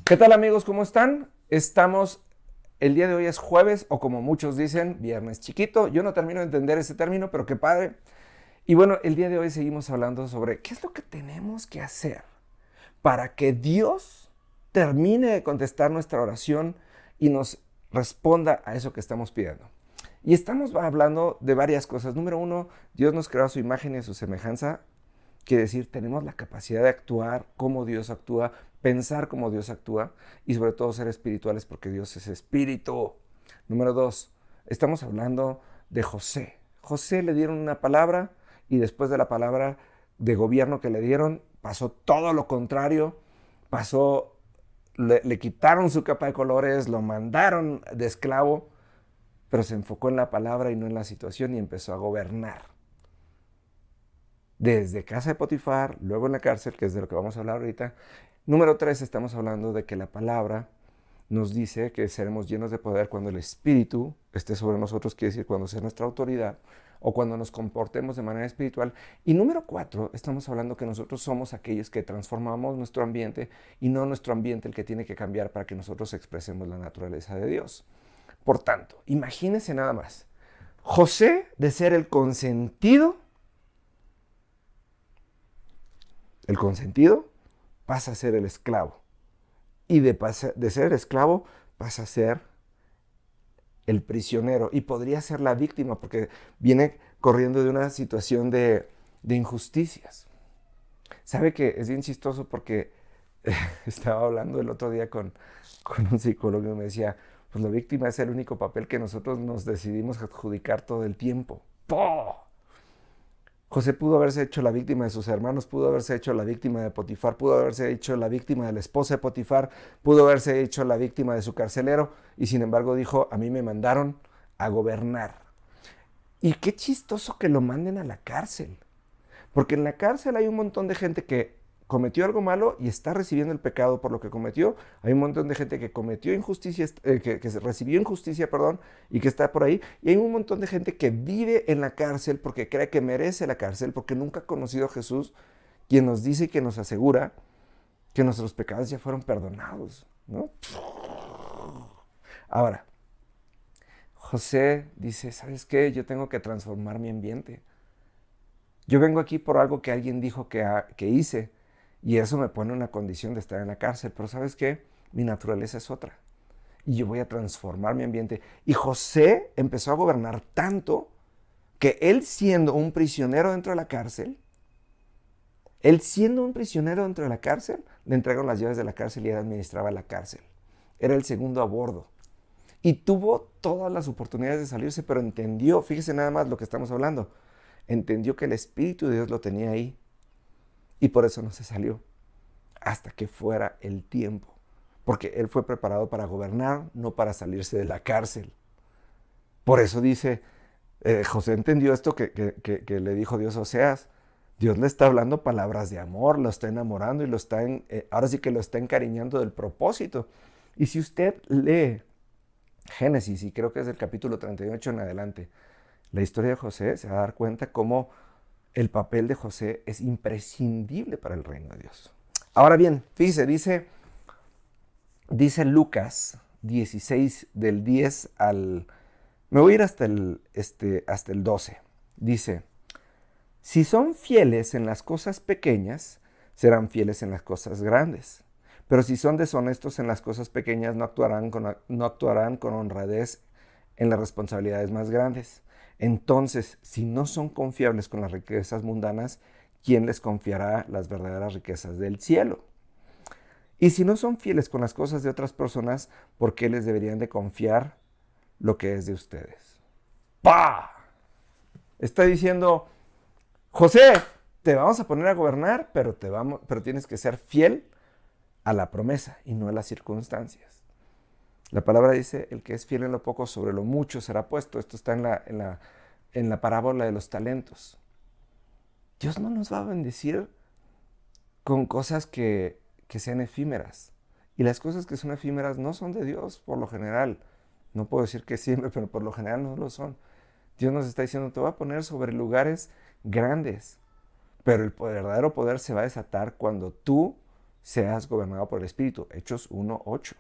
¿Qué tal amigos? ¿Cómo están? El día de hoy es jueves o como muchos dicen, viernes chiquito. Yo no termino de entender ese término, pero qué padre. Y bueno, el día de hoy seguimos hablando sobre qué es lo que tenemos que hacer para que Dios termine de contestar nuestra oración y nos responda a eso que estamos pidiendo. Y estamos hablando de varias cosas. Número uno, Dios nos creó a su imagen y a su semejanza. Quiere decir, tenemos la capacidad de actuar como Dios actúa, pensar como Dios actúa y sobre todo ser espirituales porque Dios es espíritu. Número dos, estamos hablando de José. José le dieron una palabra y después de la palabra de gobierno que le dieron, pasó todo lo contrario. Le quitaron su capa de colores, lo mandaron de esclavo, pero se enfocó en la palabra y no en la situación y empezó a gobernar. Desde casa de Potifar, luego en la cárcel, que es de lo que vamos a hablar ahorita. Número 3, estamos hablando de que la palabra nos dice que seremos llenos de poder cuando el Espíritu esté sobre nosotros, quiere decir cuando sea nuestra autoridad o cuando nos comportemos de manera espiritual. Y número 4, estamos hablando que nosotros somos aquellos que transformamos nuestro ambiente y no nuestro ambiente el que tiene que cambiar para que nosotros expresemos la naturaleza de Dios. Por tanto, imagínense nada más. José, de ser el consentido pasa a ser el esclavo. Y de ser esclavo pasa a ser el prisionero. Y podría ser la víctima porque viene corriendo de una situación de injusticias. ¿Sabe que es bien chistoso? Porque estaba hablando el otro día con un psicólogo y me decía, pues la víctima es el único papel que nosotros nos decidimos adjudicar todo el tiempo. ¡Poh! José pudo haberse hecho la víctima de sus hermanos, pudo haberse hecho la víctima de Potifar, pudo haberse hecho la víctima de la esposa de Potifar, pudo haberse hecho la víctima de su carcelero y sin embargo dijo, a mí me mandaron a gobernar. Y qué chistoso que lo manden a la cárcel, porque en la cárcel hay un montón de gente que cometió algo malo y está recibiendo el pecado por lo que cometió. Hay un montón de gente que cometió injusticia, que recibió injusticia, perdón, y que está por ahí. Y hay un montón de gente que vive en la cárcel porque cree que merece la cárcel, porque nunca ha conocido a Jesús, quien nos dice y que nos asegura que nuestros pecados ya fueron perdonados, ¿no? Ahora, José dice, ¿sabes qué? Yo tengo que transformar mi ambiente. Yo vengo aquí por algo que alguien dijo que hice y eso me pone en una condición de estar en la cárcel. Pero ¿sabes qué? Mi naturaleza es otra. Y yo voy a transformar mi ambiente. Y José empezó a gobernar tanto que él siendo un prisionero dentro de la cárcel, le entregaron las llaves de la cárcel y él administraba la cárcel. Era el segundo a bordo. Y tuvo todas las oportunidades de salirse, pero entendió, fíjese nada más lo que estamos hablando, entendió que el Espíritu de Dios lo tenía ahí y por eso no se salió hasta que fuera el tiempo. Porque él fue preparado para gobernar, no para salirse de la cárcel. Por eso dice, José entendió esto que le dijo Dios a Oseas. Dios le está hablando palabras de amor, lo está enamorando y ahora sí que lo está encariñando del propósito. Y si usted lee Génesis, y creo que es del capítulo 38 en adelante, la historia de José, se va a dar cuenta cómo el papel de José es imprescindible para el reino de Dios. Ahora bien, fíjese, dice Lucas 16 del 10 al... Me voy a ir hasta el 12. Dice, si son fieles en las cosas pequeñas, serán fieles en las cosas grandes. Pero si son deshonestos en las cosas pequeñas, no actuarán con honradez en las responsabilidades más grandes. Entonces, si no son confiables con las riquezas mundanas, ¿quién les confiará las verdaderas riquezas del cielo? Y si no son fieles con las cosas de otras personas, ¿por qué les deberían de confiar lo que es de ustedes? ¡Pah! Está diciendo, José, te vamos a poner a gobernar, pero tienes que ser fiel a la promesa y no a las circunstancias. La palabra dice, el que es fiel en lo poco, sobre lo mucho será puesto. Esto está en la parábola de los talentos. Dios no nos va a bendecir con cosas que sean efímeras. Y las cosas que son efímeras no son de Dios, por lo general. No puedo decir que siempre, pero por lo general no lo son. Dios nos está diciendo, te voy a poner sobre lugares grandes. Pero el verdadero poder se va a desatar cuando tú seas gobernado por el Espíritu. Hechos 1:8.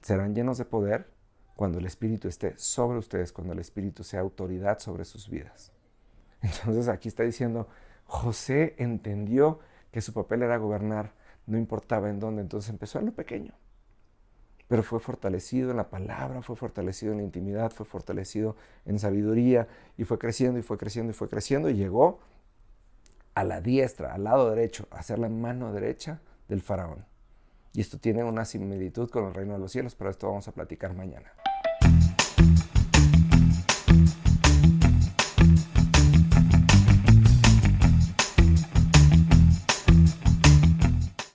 Serán llenos de poder cuando el Espíritu esté sobre ustedes, cuando el Espíritu sea autoridad sobre sus vidas. Entonces aquí está diciendo, José entendió que su papel era gobernar, no importaba en dónde, entonces empezó en lo pequeño. Pero fue fortalecido en la palabra, fue fortalecido en la intimidad, fue fortalecido en sabiduría, y fue creciendo, y fue creciendo, y fue creciendo, y llegó a la diestra, al lado derecho, a ser la mano derecha del faraón. Y esto tiene una similitud con el reino de los cielos, pero esto vamos a platicar mañana.